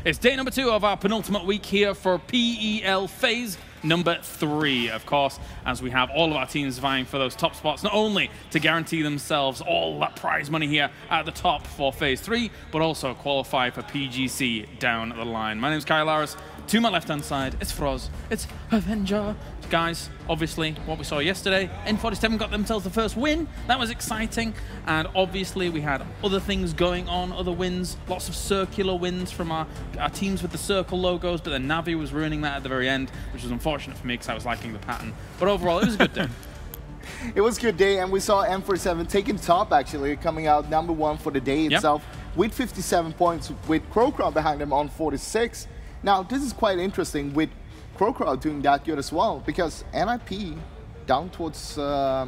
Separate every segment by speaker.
Speaker 1: It's day number 2 of our penultimate week here for PEL Phase number 3, of course, as we have all of our teams vying for those top spots, not only to guarantee themselves all that prize money here at the top for Phase 3, but also qualify for PGC down the line. My name is Kylaris. To my left-hand side, it's Froz, it's Avenger. Guys, obviously, what we saw yesterday, N47 got themselves the first win. That was exciting. And obviously, we had other things going on, other wins, lots of circular wins from our teams with the circle logos, but then Navi was ruining that at the very end, which was unfortunate for me because I was liking the pattern. But overall, it was a good day.
Speaker 2: It was a good day, and we saw N47 taking top, actually, coming out #1 for the day itself, with 57 points, with CrowCrowd behind them on 46. Now, this is quite interesting with CrowCrowd doing that good as well, because NIP down towards a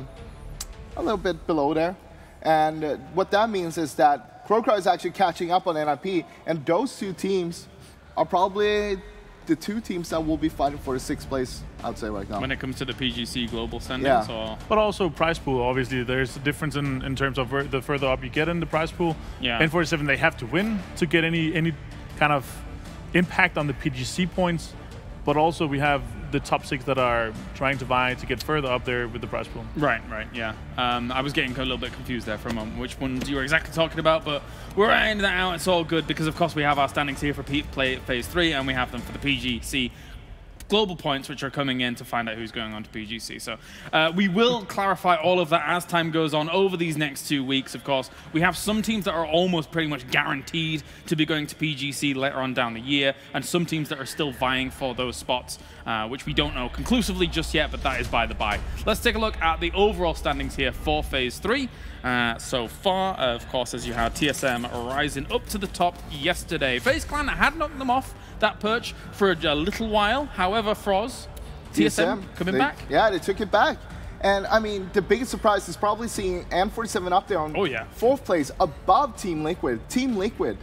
Speaker 2: little bit below there. And what that means is that CrowCrowd is actually catching up on NIP, and those two teams are probably the two teams that will be fighting for the 6th place, I'd say, right now.
Speaker 1: When it comes to the PGC global standings? Or?
Speaker 3: But also prize pool, obviously, there's a difference in terms of the further up you get in the prize pool. N47, they have to win to get any kind of impact on the PGC points. But also we have the top 6 that are trying to vie to get further up there with the prize pool.
Speaker 1: Right, yeah. I was getting a little bit confused there for a moment, which ones you were exactly talking about, but we're ironing that out. It's all good because, of course, we have our standings here for Phase 3, and we have them for the PGC global points, which are coming in to find out who's going on to PGC. So we will clarify all of that as time goes on over these next 2 weeks, of course. We have some teams that are almost pretty much guaranteed to be going to PGC later on down the year, and some teams that are still vying for those spots, which we don't know conclusively just yet, but that is by the by. Let's take a look at the overall standings here for Phase 3. So far, of course, as you had TSM rising up to the top yesterday. FaZe Clan had knocked them off that perch for a little while. However, Froz, TSM coming back?
Speaker 2: Yeah, they took it back. And I mean, the biggest surprise is probably seeing N47 up there on 4th place above Team Liquid. Team Liquid,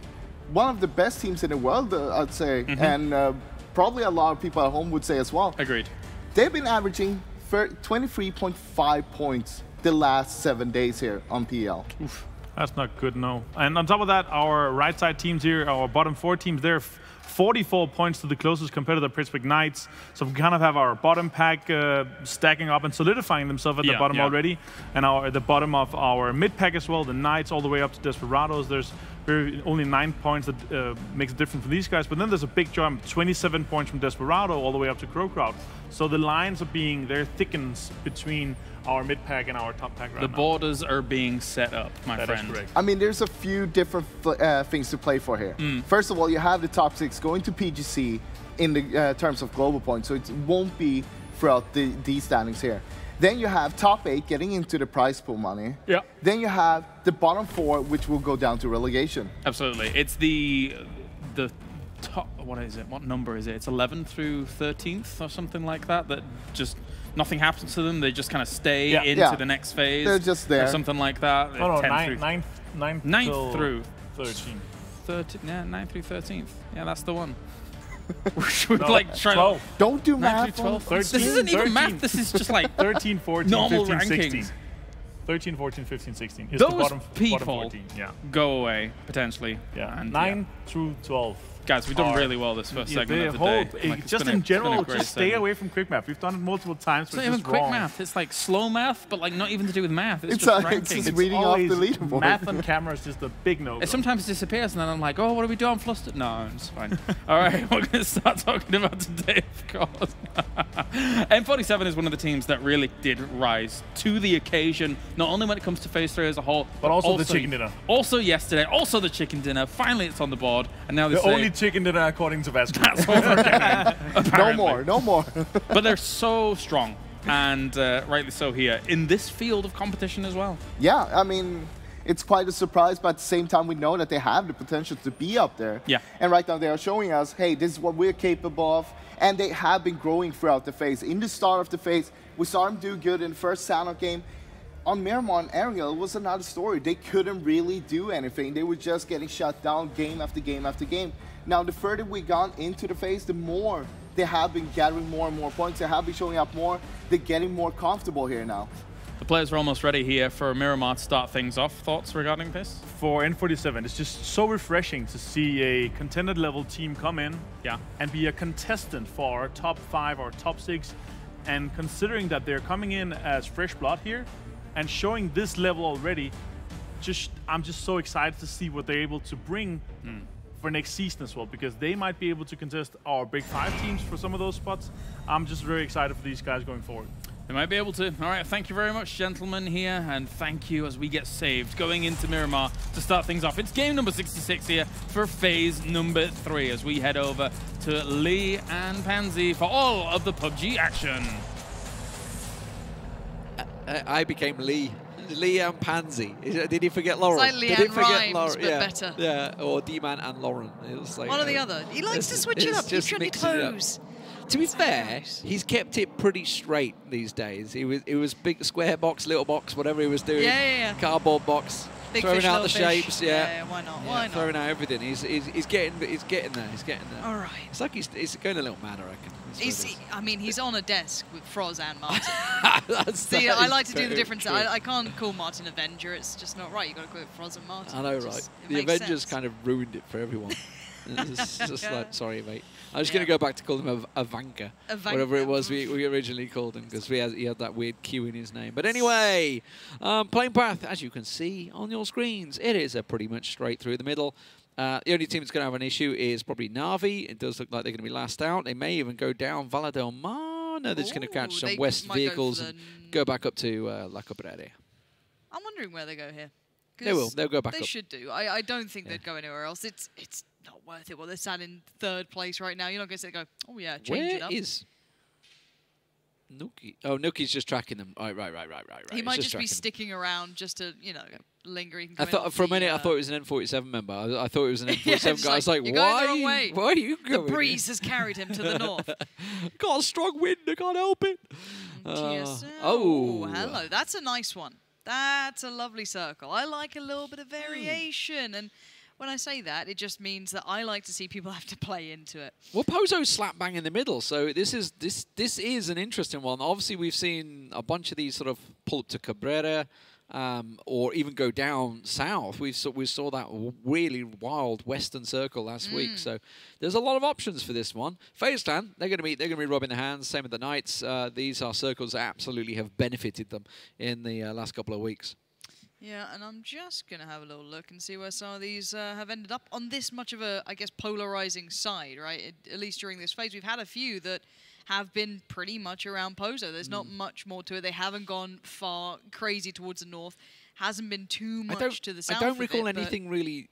Speaker 2: one of the best teams in the world, I'd say. And probably a lot of people at home would say as well.
Speaker 1: Agreed.
Speaker 2: They've been averaging 23.5 points the last 7 days here on PEL.
Speaker 3: Oof, that's not good, no. And on top of that, our right side teams here, our bottom 4 teams, they're 44 points to the closest competitor, Pittsburgh Knights. So we kind of have our bottom pack stacking up and solidifying themselves at the bottom already. And the bottom of our mid pack as well, the Knights all the way up to Desperados. There's only 9 points that makes a difference for these guys. But then there's a big jump, 27 points from Desperado all the way up to CrowCrowd. So the lines are there thickens between our mid pack and our top pack right now.
Speaker 1: The borders are being set up, my friend.
Speaker 3: That is correct.
Speaker 2: I mean, there's a few different things to play for here. First of all, you have the top 6 going to PGC in the terms of global points, so it won't be throughout these standings here. Then you have top 8 getting into the prize pool money. Then you have the bottom 4, which will go down to relegation.
Speaker 1: Absolutely. It's the top, what is it? What number is it? It's 11th through 13th or something like that, that just nothing happens to them. They just kind of stay into the next phase.
Speaker 2: They're just there.
Speaker 1: Or something like that.
Speaker 3: Oh, no, 9th
Speaker 1: through
Speaker 3: 13th.
Speaker 1: Yeah, 9th through 13th. Yeah, that's the one. Should we like try
Speaker 3: 12.
Speaker 2: Don't do math.
Speaker 3: 12, 13,
Speaker 1: this isn't even math. This is just like
Speaker 3: 13, 14,
Speaker 1: normal
Speaker 3: 15,
Speaker 1: rankings.
Speaker 3: 16. 13, 14, 15, 16 is
Speaker 1: Those
Speaker 3: the bottom
Speaker 1: people
Speaker 3: 14.
Speaker 1: Go away, potentially.
Speaker 3: And 9 through 12.
Speaker 1: Guys, we've done really well this first segment of the day.
Speaker 3: Like, just in general, just stay away from quick math. We've done it multiple times.
Speaker 1: It's not even quick math. It's like slow math, but like not even to do with math. It's just ranking.
Speaker 2: It's just reading off the leaderboard.
Speaker 3: Math on camera is just a big no-go.
Speaker 1: It sometimes disappears, and then I'm like, oh, what do we do? I'm flustered. No, it's fine. All right, we're going to start talking about today, of course. N47 is one of the teams that really did rise to the occasion, not only when it comes to Phase 3 as a whole,
Speaker 3: but also the chicken dinner.
Speaker 1: Also yesterday, also the chicken dinner. Finally, it's on the board, and now
Speaker 3: the only chicken dinner according to Vasco.
Speaker 1: That's what we're getting.
Speaker 2: No more.
Speaker 1: But they're so strong, and rightly so here, in this field of competition as well.
Speaker 2: Yeah, I mean, it's quite a surprise, but at the same time, we know that they have the potential to be up there. And right now, they are showing us, hey, this is what we're capable of, and they have been growing throughout the phase. In the start of the phase, we saw them do good in the first Sanoc game. On Miramar and Ariel, it was another story. They couldn't really do anything. They were just getting shut down game after game after game. Now, the further we got into the phase, the more they have been gathering more and more points. They have been showing up more. They're getting more comfortable here now.
Speaker 1: The players are almost ready here for Miramar to start things off. Thoughts regarding this?
Speaker 3: For N47, it's just so refreshing to see a contended level team come in and be a contestant for our top 5 or top 6. And considering that they're coming in as fresh blood here and showing this level already, I'm just so excited to see what they're able to bring for next season as well, because they might be able to contest our big 5 teams for some of those spots. I'm just very excited for these guys going forward.
Speaker 1: They might be able to. All right, thank you very much, gentlemen, here, and thank you as we get saved going into Miramar to start things off. It's game number 66 here for phase number 3 as we head over to Lee and Pansy for all of the PUBG action.
Speaker 4: I became Lee. Lee and Pansy. Did he forget Lauren?
Speaker 5: It's like Lee and Rhymes, but better.
Speaker 4: Yeah, or D-Man and Lauren. It was like,
Speaker 5: one or the other. He likes to switch it up. Keep you on your toes.
Speaker 4: To be fair, he's kept it pretty straight these days. It was big square box, little box, whatever he was doing.
Speaker 5: Yeah.
Speaker 4: Cardboard box.
Speaker 5: Big
Speaker 4: throwing
Speaker 5: fish,
Speaker 4: out the
Speaker 5: fish.
Speaker 4: shapes,
Speaker 5: Yeah, why not? Why not?
Speaker 4: Throwing out everything. He's getting there. He's getting there.
Speaker 5: All right.
Speaker 4: It's like he's going a little mad, I reckon.
Speaker 5: I mean, he's on a desk with Froz and Martin. See, I like to do the difference. I can't call Martin Avenger. It's just not right. You got to call it Froz and Martin.
Speaker 4: I know, right? The Avengers kind of ruined it for everyone. It's just like, sorry, mate. I was going to go back to call him Ivanka, whatever it was we originally called him, because he had that weird Q in his name. But anyway, playing path, as you can see on your screens, it is a pretty much straight through the middle. The only team that's going to have an issue is probably Na'Vi. It does look like they're going to be last out. They may even go down Valle del Mar. No, they're just going to catch some West vehicles and go back up to La Cabrera.
Speaker 5: I'm wondering where they go here.
Speaker 4: They will. They'll go back up.
Speaker 5: They should do. I don't think they'd go anywhere else. It's not worth it. Well, they're sat in 3rd place right now. You're not going to go, oh yeah, change it up.
Speaker 4: Where is NOOKIE? Oh, NOOKIE's just tracking them. Right.
Speaker 5: He might just be sticking around just to, linger.
Speaker 4: I thought for a minute I thought it was an N47 member. I thought it was an N47 guy. I was like, why are you going?
Speaker 5: The breeze has carried him to the north.
Speaker 4: Got a strong wind. I can't help it.
Speaker 5: Oh, hello. That's a nice one. That's a lovely circle. I like a little bit of variation. And when I say that, it just means that I like to see people have to play into it.
Speaker 4: Well, Pozo's slap bang in the middle, so this is an interesting one. Obviously, we've seen a bunch of these sort of pull up to Cabrera, or even go down south. We saw that really wild western circle last week. So there's a lot of options for this one. FaZe Clan, they're going to be rubbing their hands. Same with the Knights. These are circles that absolutely have benefited them in the last couple of weeks.
Speaker 5: Yeah, and I'm just going to have a little look and see where some of these have ended up on this much of a, I guess, polarizing side, right? At least during this phase, we've had a few that have been pretty much around Pozo. There's not much more to it. They haven't gone far crazy towards the north. Hasn't been too much to the south.
Speaker 4: I don't recall anything really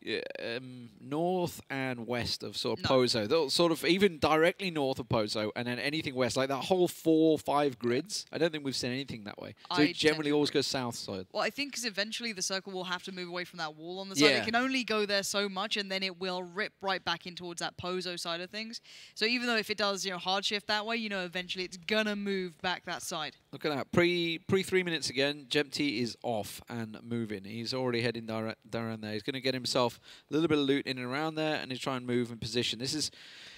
Speaker 4: north and west of sort of Pozo. They'll sort of even directly north of Pozo and then anything west, like that whole 4 or 5 grids. I don't think we've seen anything that way. So it generally always goes south side.
Speaker 5: Well, I think because eventually the circle will have to move away from that wall on the side. It can only go there so much, and then it will rip right back in towards that Pozo side of things. So even though if it does, hard shift that way, eventually it's gonna move back that side.
Speaker 4: Look at that. Pre 3 minutes again. Gemty is off and moving. He's already heading down there. He's going to get himself a little bit of loot in and around there, and he's trying to move in position. This is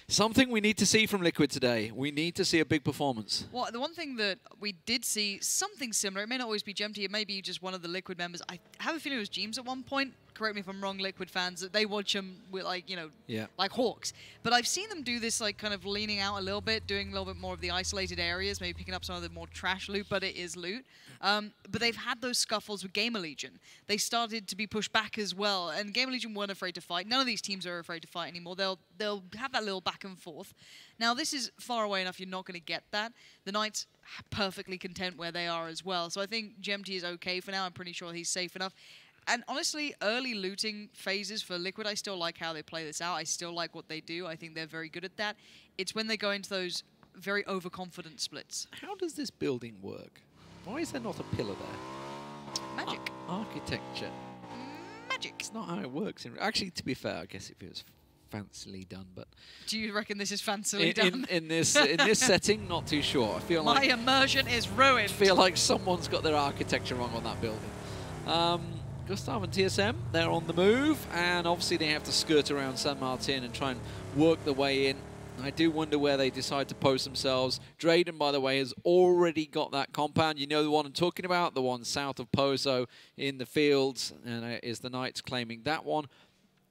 Speaker 4: something we need to see from Liquid today. We need to see a big performance.
Speaker 5: Well, the one thing that we did see, something similar, it may not always be Gemty, it may be just one of the Liquid members. I have a feeling it was Jeems at one point. Correct me if I'm wrong, Liquid fans, that they watch them with like hawks. But I've seen them do this like kind of leaning out a little bit, doing a little bit more of the isolated areas, maybe picking up some of the more trash loot, but it is loot. But they've had those scuffles with GamerLegion. They started to be pushed back as well, and GamerLegion weren't afraid to fight. None of these teams are afraid to fight anymore. They'll have that little back and forth. Now, this is far away enough, you're not going to get that. The Knights perfectly content where they are as well. So I think Gemty is okay for now. I'm pretty sure he's safe enough. And honestly, early looting phases for Liquid, I still like how they play this out. I still like what they do. I think they're very good at that. It's when they go into those very overconfident splits.
Speaker 4: How does this building work? Why is there not a pillar there?
Speaker 5: Magic.
Speaker 4: Architecture.
Speaker 5: Magic.
Speaker 4: It's not how it works. Actually, to be fair, I guess if it was fancily done, but
Speaker 5: do you reckon this is fancily done?
Speaker 4: In this setting, not too sure. I feel like
Speaker 5: my immersion is ruined.
Speaker 4: I feel like someone's got their architecture wrong on that building. Gustav and TSM, they're on the move, and obviously they have to skirt around San Martin and try and work their way in. I do wonder where they decide to post themselves. Drayden, by the way, has already got that compound. You know the one I'm talking about, the one south of Pozo in the fields, and is the Knights claiming that one.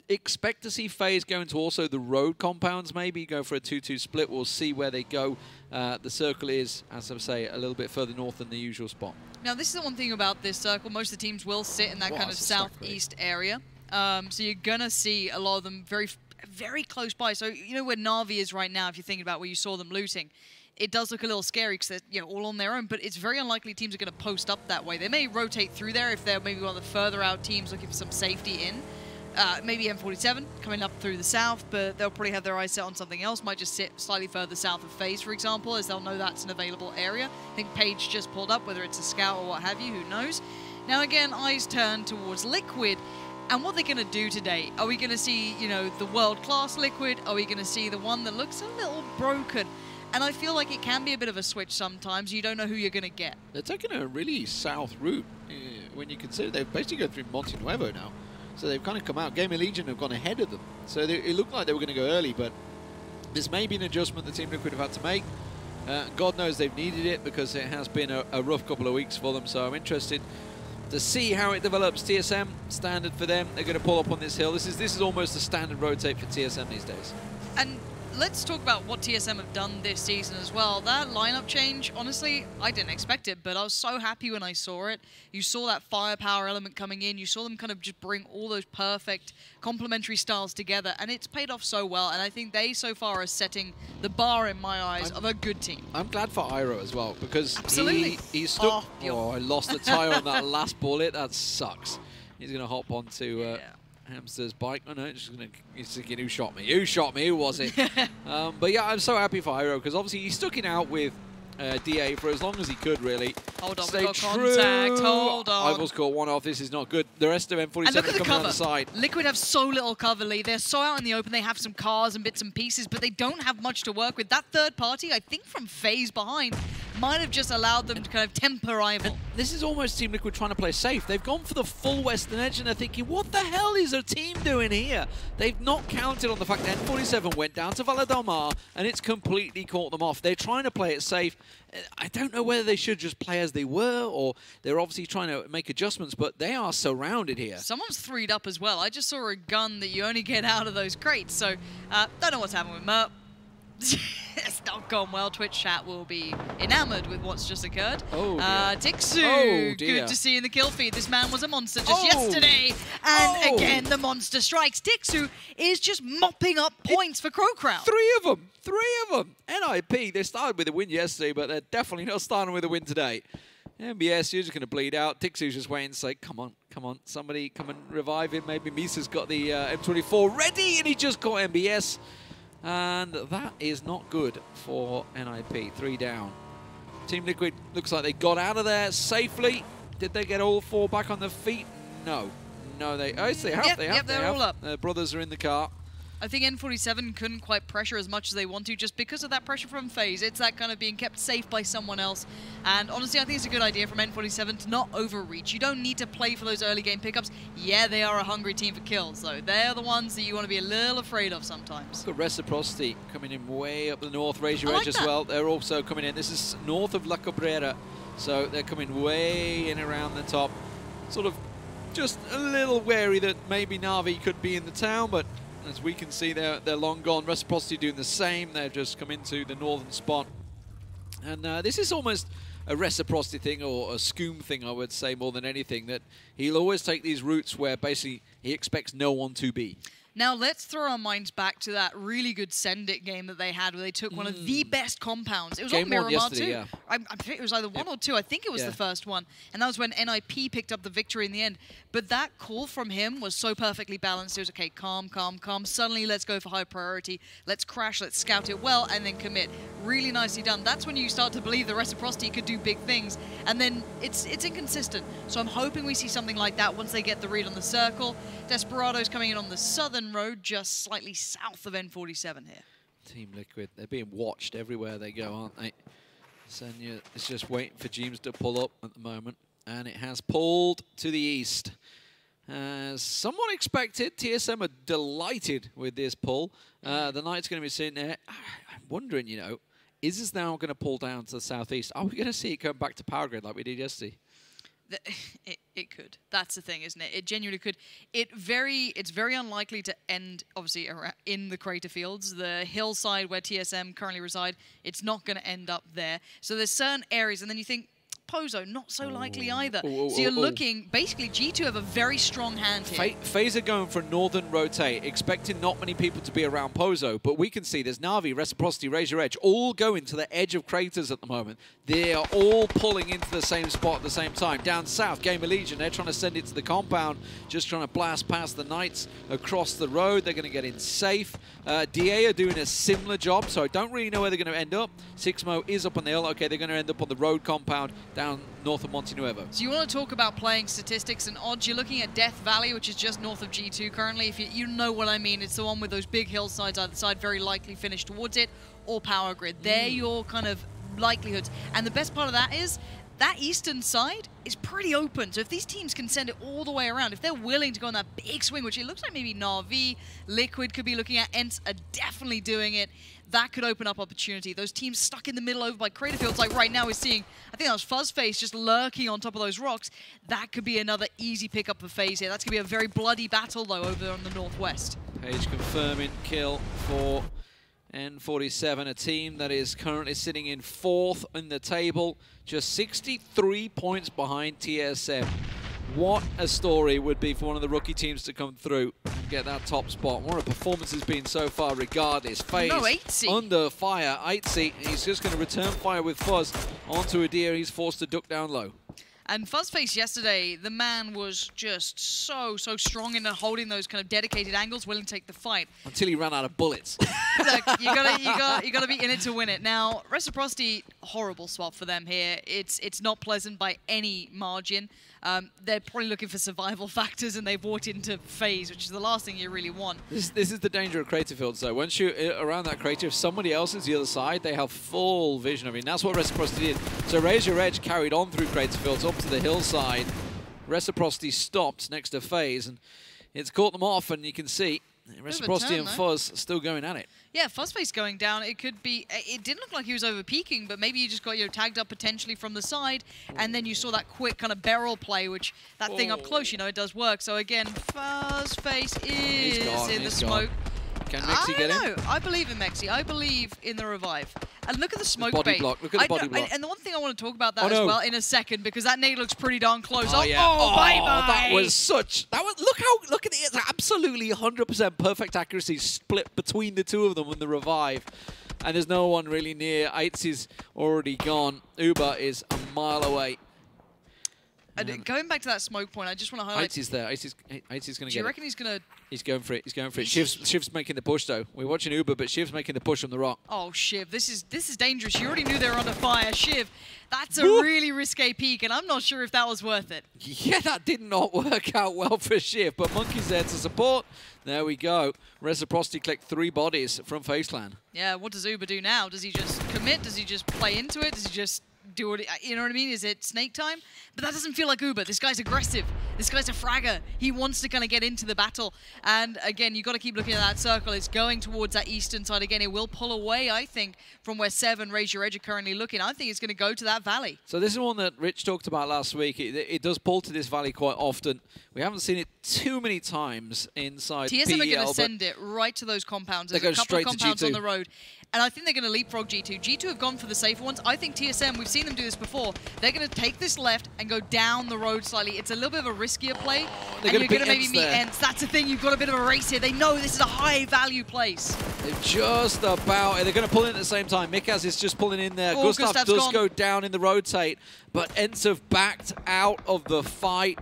Speaker 4: Expect to see FaZe go into also the road compounds, maybe go for a 2-2 split. We'll see where they go. The circle is, as I say, a little bit further north than the usual spot. Now, this is the one thing about this circle. Most of the teams will sit in that kind of southeast area. So you're going to see a lot of them very close by. So, you know where Na'Vi is right now, if you're thinking about where you saw them looting. It does look a little scary because they're all on their own, but it's very unlikely teams are going to post up that way. They may rotate through there if they're maybe one of the further out teams looking for some safety in. Maybe M47 coming up through the south, but they'll probably have their eyes set on something else. Might just sit slightly further south of FaZe, for example, as they'll know that's an available area. I think Paige just pulled up, whether it's a scout or what have you, who knows. Now again, eyes turn towards Liquid. And what they're going to do today, are we going to see, you know, the world-class Liquid? Are we going to see the one that looks a little broken? And I feel like it can be a bit of a switch sometimes. You don't know who you're going to get. They're taking a really south route when you consider they've basically gone through Monte Nuevo now. So they've kind of come out. GamerLegion have gone ahead of them. So it looked like they were going to go early, but this may be an adjustment the Team Liquid have had to make. God knows they've needed it because it has been a rough couple of weeks for them. So I'm interested to see how it develops. TSM, standard for them. They're going to pull up on this hill. This is almost a standard rotate for TSM these days. And let's talk about what TSM have done this season as well. That lineup change, honestly, I didn't expect it, but I was so happy when I saw it. You saw that firepower element coming in. You saw them kind of just bring all those perfect complementary styles together, and it's paid off so well. And I think they, so far, are setting the bar, in my eyes, of a good team. I'm glad for Iroh as well, because he's stuck. Oh, I lost the tire on that last bullet. That sucks. He's going to hop onto... Hamster's bike. Oh no, he's thinking, who shot me? Who shot me? Who was it? But yeah, I'm so happy for Iroh because obviously he stuck it out with DA for as long as he could, really. Hold on, we got contact. Hold on. Ivor's caught one off. This is not good. The rest of M47 coming on the side. Liquid have so little cover, Lee. They're so out in the open. They have some cars and bits and pieces, but they don't have much to work with. That third party, I think from FaZe behind, might have just allowed them to kind of temper rival. This is almost Team Liquid trying to play safe. They've gone for the full Western Edge and they're thinking, what the hell is their team doing here? They've not counted on the fact that N47 went down to Valladolmar and it's completely caught them off. They're trying to play it safe. I don't know whether they should just play as they were or they're obviously trying to make adjustments, but they are surrounded here. Someone's 3'd up as well. I just saw a gun that you only get out of those crates, so don't know what's happened with Mert. It's not gone well. Twitch chat will be enamored with what's just occurred. Oh, Tiikzu, good to see in the kill feed. This man was a monster just yesterday. And again, the monster strikes. Tiikzu is just mopping up points for CrowCrowd. 3 of them. 3 of them. NIP, they started with a win yesterday, but they're definitely not starting with a win today. MBS, you're just going to bleed out. Tiikzu's just waiting to say, come on, somebody come and revive him. Maybe Misa's got the M24 ready, and he just caught MBS. And that is not good for NIP. 3 down. Team Liquid looks like they got out of there safely. Did they get all 4 back on their feet? No. No, they have. Yep, they're all up. Their brothers are in the car. I think N47 couldn't quite pressure as much as they want to just because of that pressure from FaZe. It's that kind of being kept safe by someone else. And honestly, I think it's a good idea from N47 to not overreach. You don't need to play for those early game pickups. Yeah, they are a hungry team for kills, though. They're the ones that you want to be a little afraid of sometimes. Got Reciprocity coming in way up the north. Raise your edge as well. They're also coming in. This is north of La Cabrera. So they're coming way in around the top. Sort of just a little wary that maybe Na'Vi could be in the town, but as we can see, they're long gone. Reciprocity doing the same. They've just come into the northern spot. And this is almost a Reciprocity thing, or a Scoom thing, I would say, more than anything, that he'll always take these routes where basically he expects no one to be. Now, let's throw our minds back to that really good Send It game that they had where they took one of the best compounds. It was on Miramar too. Yeah. I think it was either 1 or 2. I think it was the first one. And that was when NIP picked up the victory in the end. But that call from him was so perfectly balanced. It was, okay, calm, calm, calm. Suddenly, let's go for high priority. Let's crash, let's scout it well, and then commit. Really nicely done. That's when you start to believe the Reciprocity could do big things. And then it's inconsistent. So I'm hoping we see something like that once they get the read on the circle. Desperado's coming in on the southern road, just slightly south of N47 here. Team Liquid, they're being watched everywhere they go, aren't they? Senya is just waiting for James to pull up at the moment, and it has pulled to the east. Somewhat expected. TSM are delighted with this pull. The Knight's going to be sitting there. I'm wondering, you know, is this now going to pull down to the southeast? Are we going to see it come back to power grid like we did yesterday?
Speaker 5: It could. That's the thing, isn't it? It genuinely could. It's very unlikely to end, obviously, in the crater fields. The hillside where TSM currently reside, it's not going to end up there. So there's certain areas, and then you think, Pozo, not so likely either. So you're looking, basically, G2 have a very strong hand here.
Speaker 4: FaZe are going for northern rotate, expecting not many people to be around Pozo, but we can see there's Na'Vi, Reciprocity, Raise Your Edge, all going to the edge of craters at the moment. They are all pulling into the same spot at the same time. Down south, GamerLegion, they're trying to send it to the compound, just trying to blast past the Knights across the road. They're going to get in safe. DA are doing a similar job, so I don't really know where they're going to end up. Sixmo is up on the hill. Okay, they're going to end up on the road compound down north of Monte Nuevo.
Speaker 5: So you want to talk about playing statistics and odds. You're looking at Death Valley, which is just north of G2 currently. If you know what I mean, it's the one with those big hillsides either side, very likely finish towards it, or power grid. They're your kind of likelihoods. And the best part of that is that eastern side is pretty open. So if these teams can send it all the way around, if they're willing to go on that big swing, which it looks like maybe Na'Vi, Liquid could be looking at, ENCE are definitely doing it, that could open up opportunity. Those teams stuck in the middle over by crater fields, like right now we're seeing, I think that was Fuzzface just lurking on top of those rocks. That could be another easy pickup for FaZe here. That's going to be a very bloody battle, though, over on the northwest.
Speaker 4: Page confirming kill for N47, a team that is currently sitting in 4th in the table, just 63 points behind TSM. What a story would be for one of the rookie teams to come through and get that top spot. What a performance has been so far regardless. FaZe
Speaker 5: Aitzy
Speaker 4: under fire. Aitzy, he's just going to return fire with Fuzz onto Adir. He's forced to duck down low.
Speaker 5: And Fuzzface yesterday, the man was just so strong in holding those kind of dedicated angles, willing to take the fight.
Speaker 4: Until he ran out of bullets.
Speaker 5: Look, you gotta be in it to win it. Now, Reciprocity, horrible swap for them here. It's not pleasant by any margin. They're probably looking for survival factors, and they've walked into FaZe, which is the last thing you really want.
Speaker 4: This is the danger of crater fields, though. Once you're around that crater, if somebody else is the other side, they have full vision of it. And that's what Reciprocity did. So Raise Your Edge carried on through crater fields up to the hillside. Reciprocity stopped next to FaZe, and it's caught them off, and you can see Reciprocity and Fuzz still going at it.
Speaker 5: Yeah, Fuzzface going down, it could be, it didn't look like he was over peaking, but maybe you just got tagged up potentially from the side, and then you saw that quick kind of barrel play, which that thing up close, it does work. So again, Fuzzface is in the smoke.
Speaker 4: Can mxey get him?
Speaker 5: I believe in mxey. I believe in the revive. And look at the smoke
Speaker 4: body
Speaker 5: bait.
Speaker 4: block. Look at the body block.
Speaker 5: And the one thing I want to talk about that as well in a second, because that nade looks pretty darn close.
Speaker 4: Oh, yeah.
Speaker 5: Bye-bye.
Speaker 4: That was look at it. It's absolutely 100% perfect accuracy split between the two of them with the revive. And there's no one really near. Aitzy's already gone. Ubah is a mile away.
Speaker 5: Going back to that smoke point, I just want to highlight...
Speaker 4: Aitzy's there. Aitzy's going to get it.
Speaker 5: Do you reckon he's going to...
Speaker 4: He's going for it. He's going for it. Shiv's making the push, though. We're watching Ubah, but Shiv's making the push from the rock.
Speaker 5: Oh, Shiv. This is dangerous. You already knew they were under fire. Shiv, that's a really risque peak, and I'm not sure if that was worth it.
Speaker 4: Yeah, that did not work out well for Shiv, but Monkey's there to support. There we go. Reciprocity clicked 3 bodies from FaZe Clan.
Speaker 5: Yeah, what does Ubah do now? Does he just commit? Does he just play into it? Does he just... do it, you know what I mean? Is it snake time? But that doesn't feel like Ubah. This guy's aggressive. This guy's a fragger. He wants to kind of get into the battle. And again, you've got to keep looking at that circle. It's going towards that eastern side again. It will pull away, I think, from where 7 Raise Your Edge are currently looking. I think it's going to go to that valley.
Speaker 4: So this is one that Rich talked about last week. It does pull to this valley quite often. We haven't seen it too many times inside
Speaker 5: TSM
Speaker 4: PEL,
Speaker 5: are going to send it right to those compounds. There's
Speaker 4: a
Speaker 5: couple of compounds
Speaker 4: G2
Speaker 5: on the road. And I think they're going to leapfrog G2. G2 have gone for the safer ones. I think TSM, we've seen them do this before. They're going to take this left and go down the road slightly. It's a little bit of a riskier play. And you're going to maybe meet ENCE. That's the thing. You've got a bit of a race here. They know this is a high-value place.
Speaker 4: They're just about... They're going to pull in at the same time. miikaz is just pulling in there. Gustav does go down in the rotate. But ENCE have backed out of the fight.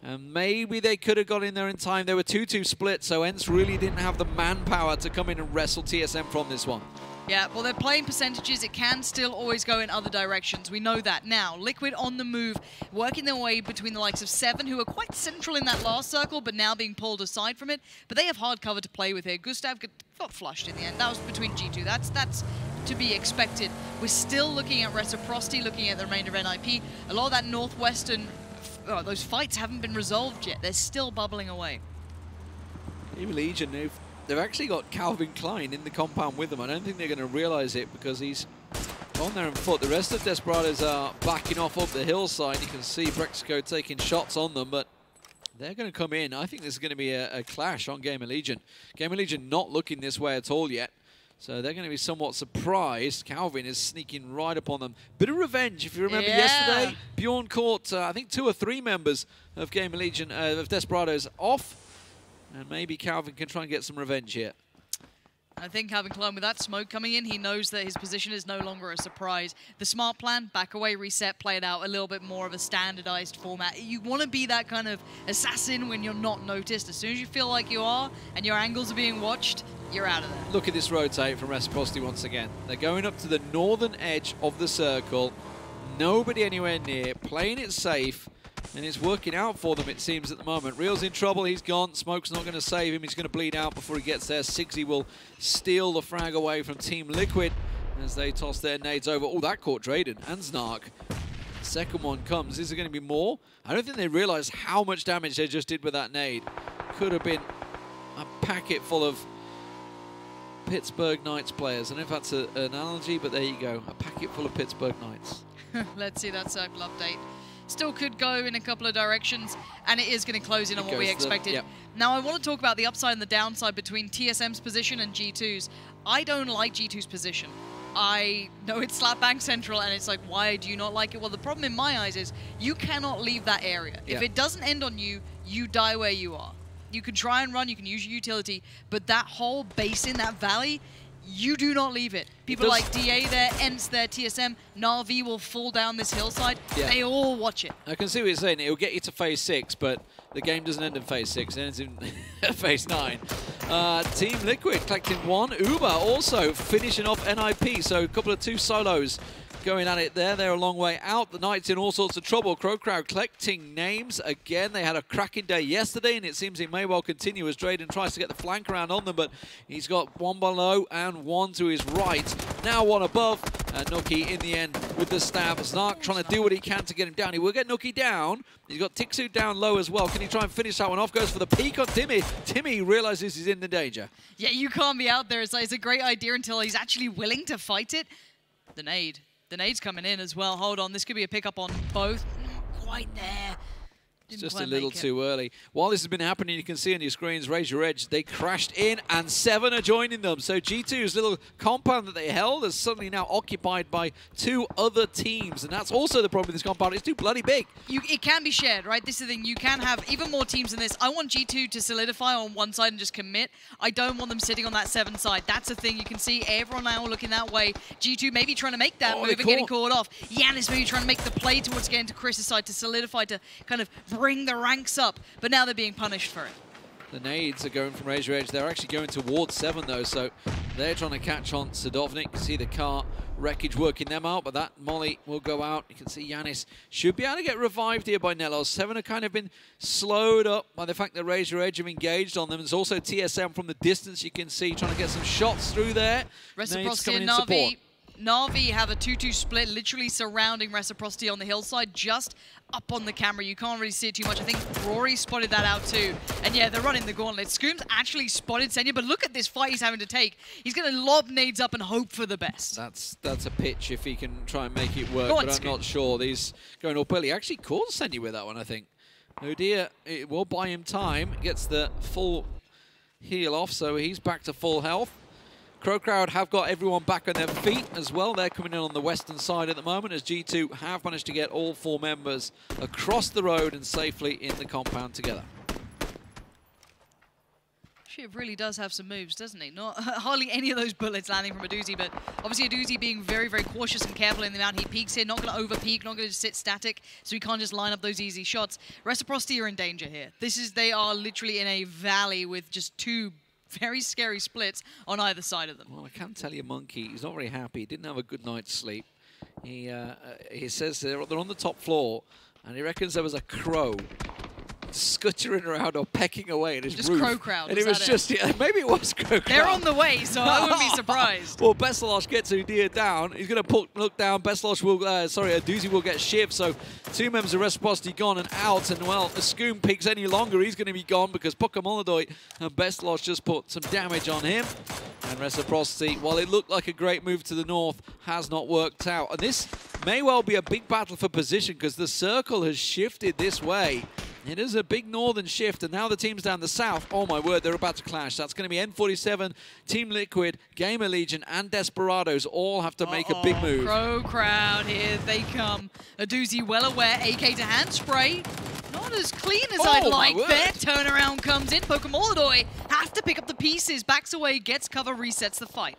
Speaker 4: And maybe they could have got in there in time. They were 2-2 split, so ENCE really didn't have the manpower to come in and wrestle TSM from this one.
Speaker 5: Yeah, well, they're playing percentages. It can still always go in other directions. We know that. Now, Liquid on the move, working their way between the likes of 7, who are quite central in that last circle, but now being pulled aside from it. But they have hard cover to play with here. Gustav got flushed in the end. That was between G2. That's to be expected. We're still looking at Reciprocity, looking at the remainder of NIP. A lot of that northwestern those fights haven't been resolved yet. They're still bubbling away.
Speaker 4: GamerLegion, they've actually got Calvin Klein in the compound with them. I don't think they're going to realize it because he's on there on foot. The rest of Desperados are backing off up the hillside. You can see Braexco taking shots on them, but they're going to come in. I think this is going to be a clash on GamerLegion. GamerLegion not looking this way at all yet. So they're going to be somewhat surprised. Calvin is sneaking right upon them. Bit of revenge, if you remember yesterday. Bjorn caught, I think, 2 or 3 members of GamerLegion, of Desperados off. And maybe Calvin can try and get some revenge here.
Speaker 5: I think Calvin Klein, with that smoke coming in, he knows that his position is no longer a surprise. The smart plan, back away, reset, play it out, a little bit more of a standardized format. You want to be that kind of assassin when you're not noticed. As soon as you feel like you are and your angles are being watched, you're out of there.
Speaker 4: Look at this rotate from Reciprocity once again. They're going up to the northern edge of the circle. Nobody anywhere near, playing it safe. And it's working out for them, it seems, at the moment. Real's in trouble, he's gone. Smoke's not going to save him, he's going to bleed out before he gets there. Sigsy will steal the frag away from Team Liquid as they toss their nades over. Oh, that caught Drayden and Snark. Second one comes. Is there going to be more? I don't think they realize how much damage they just did with that nade. Could have been a packet full of Pittsburgh Knights players. I don't know if that's an analogy, but there you go. A packet full of Pittsburgh Knights.
Speaker 5: Let's see that circle update. Still could go in a couple of directions, and it is going to close in on what we expected. Yep. Now, I want to talk about the upside and the downside between TSM's position and G2's. I don't like G2's position. I know it's slap bang central, and it's like, why do you not like it? Well, the problem in my eyes is you cannot leave that area. Yep. If it doesn't end on you, you die where you are. You can try and run, you can use your utility, but that whole basin, that valley, you do not leave it. People like DA there, ENCE there, TSM, Na'Vi will fall down this hillside. Yeah. They all watch it.
Speaker 4: I can see what you're saying. It'll get you to phase 6, but the game doesn't end in phase 6. It ends in phase 9. Team Liquid collecting 1. ubah also finishing off NIP, so a couple of 2 solos going at it there. They're a long way out. The Knights in all sorts of trouble. CrowCrowd collecting names again. They had a cracking day yesterday, and it seems it may well continue as Drayden tries to get the flank around on them, but he's got 1 below and 1 to his right. Now 1 above, and NOOKIE in the end with the stab. Snark trying to do what he can to get him down. He will get NOOKIE down. He's got Tiikzu down low as well. Can he try and finish that one off? Goes for the peek on Timmy. Timmy realizes he's in the danger.
Speaker 5: Yeah, you can't be out there. It's a great idea until he's actually willing to fight it. The nade. The nade's coming in as well. Hold on, this could be a pickup on both. Not quite there.
Speaker 4: It's just a little too early. While this has been happening, you can see on your screens, Raise Your Edge, they crashed in, and 7 are joining them. So G2's little compound that they held is suddenly now occupied by 2 other teams, and that's also the problem with this compound. It's too bloody big.
Speaker 5: It can be shared, right? This is the thing. You can have even more teams than this. I want G2 to solidify on one side and just commit. I don't want them sitting on that 7 side. That's the thing. You can see everyone now looking that way. G2 maybe trying to make that move and getting caught off. Yannis maybe trying to make the play towards getting to CrZ's side to solidify, to kind of bring the ranks up, but now they're being punished for it.
Speaker 4: The nades are going from Raise Your Edge. They're actually going towards 7 though, so they're trying to catch on Sadovnik. You can see the car wreckage working them out, but that molly will go out. You can see Yannis should be able to get revived here by NELLOZ. 7 have kind of been slowed up by the fact that Raise Your Edge have engaged on them. There's also TSM from the distance, you can see, trying to get some shots through there.
Speaker 5: Reciprocity and Na'Vi. Na'Vi have a 2-2 split, literally surrounding Reciprocity on the hillside, just up on the camera. You can't really see it too much. I think Rory spotted that out too. And yeah, they're running the gauntlet. Scooms actually spotted Senya, but look at this fight he's having to take. He's going to lob nades up and hope for the best.
Speaker 4: That's a pitch if he can try and make it work, but I'm not sure. He's going up early. Actually caught Senya with that one, I think. Oh dear, it will buy him time. Gets the full heal off, so he's back to full health. CrowCrowd have got everyone back on their feet as well. They're coming in on the western side at the moment as G2 have managed to get all 4 members across the road and safely in the compound together.
Speaker 5: Shiv really does have some moves, doesn't he? Not hardly any of those bullets landing from Aduzi, but obviously Aduzi being very, very cautious and careful in the amount he peeks here, not going to over-peek, not going to sit static, so he can't just line up those easy shots. Reciprocity are in danger here. They are literally in a valley with just 2 very scary splits on either side of them.
Speaker 4: Well, I can tell you, Monkey, he's not very happy. He didn't have a good night's sleep. He says they're on the top floor, and he reckons there was a crow scuttering around or pecking away in his
Speaker 5: just
Speaker 4: roof.
Speaker 5: CrowCrowd.
Speaker 4: And it was just, yeah, maybe it was CrowCrowd.
Speaker 5: They're on the way, so I wouldn't be surprised.
Speaker 4: Well, bestloj gets Udyr down. He's going to look down. bestloj will, Aitzy will get shivved. So 2 members of Reciprocity gone and out. And, well, if Skoom peeks any longer, he's going to be gone because PUBG and bestloj just put some damage on him. And Reciprocity, while it looked like a great move to the north, has not worked out. And this may well be a big battle for position because the circle has shifted this way. It is a big northern shift, and now the teams down the south, oh my word, they're about to clash. That's going to be N47, Team Liquid, GamerLegion, and Desperados all have to make a big move.
Speaker 5: CrowCrowd, here they come. Aitzy well aware, AK to hand spray. Not as clean as I'd like there. Turnaround comes in. PUBG has to pick up the pieces. Backs away, gets cover, resets the fight.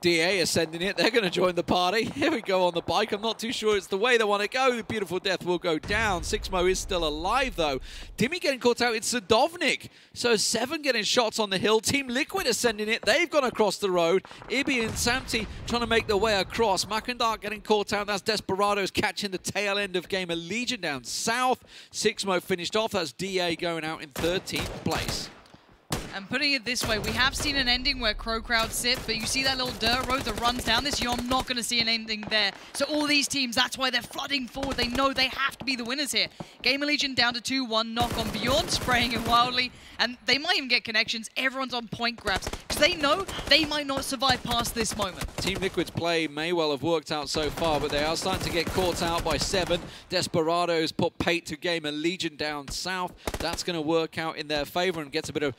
Speaker 4: DA is sending it. They're going to join the party. Here we go on the bike. I'm not too sure it's the way they want to go. Beautiful Death will go down. Sixmo is still alive, though. Timmy getting caught out. It's Sadovnik. So 7 getting shots on the hill. Team Liquid is sending it. They've gone across the road. Ibby and SIMSY trying to make their way across. Mackendar getting caught out. That's Desperados catching the tail end of GamerLegion down south. Sixmo finished off. That's DA going out in 13th place.
Speaker 5: And putting it this way, we have seen an ending where CrowCrowd sit, but you see that little dirt road that runs down this, you're not going to see an ending there. So all these teams, that's why they're flooding forward. They know they have to be the winners here. GamerLegion down to 2-1, knock on Bjorn, spraying it wildly, and they might even get connections. Everyone's on point grabs, because they know they might not survive past this moment.
Speaker 4: Team Liquid's play may well have worked out so far, but they are starting to get caught out by 7. Desperados put pate to GamerLegion down south. That's going to work out in their favor and gets a bit of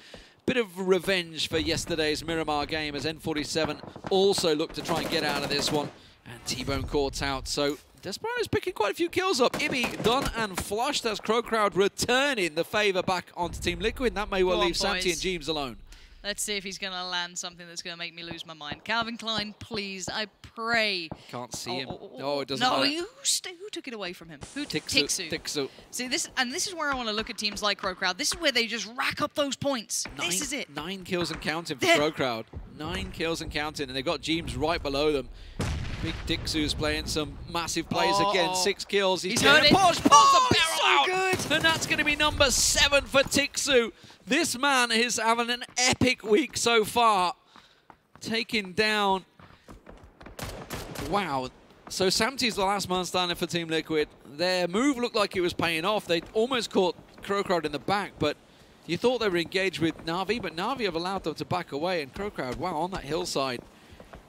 Speaker 4: revenge for yesterday's Miramar game as N47 also look to try and get out of this one. And T-Bone caught out, so Desperado's picking quite a few kills up. Ibby done and flushed as CrowCrowd returning the favor back onto Team Liquid. And that may well leave SIMSY and Jeems alone. Let's
Speaker 5: see if he's going to land something that's going to make me lose my mind. Calvin Klein, please, I pray.
Speaker 4: Can't see him. Oh, it doesn't
Speaker 5: matter.
Speaker 4: No,
Speaker 5: who took it away from him?
Speaker 4: Tiikzu.
Speaker 5: See, this is where I want to look at teams like CrowCrowd. This is where they just rack up those points. This is it.
Speaker 4: 9 kills and counting for CrowCrowd. 9 kills and counting, and they've got Jeems right below them. Big Tiikzu's playing some massive plays again. 6 kills. He's getting a push. Pulls the barrel out. Good. And that's going to be number 7 for Tiikzu. This man is having an epic week so far. Taking down... Wow. So SIMSY's the last man standing for Team Liquid. Their move looked like it was paying off. They almost caught CrowCrowd in the back, but you thought they were engaged with Na'Vi, but Na'Vi have allowed them to back away, and CrowCrowd, wow, on that hillside.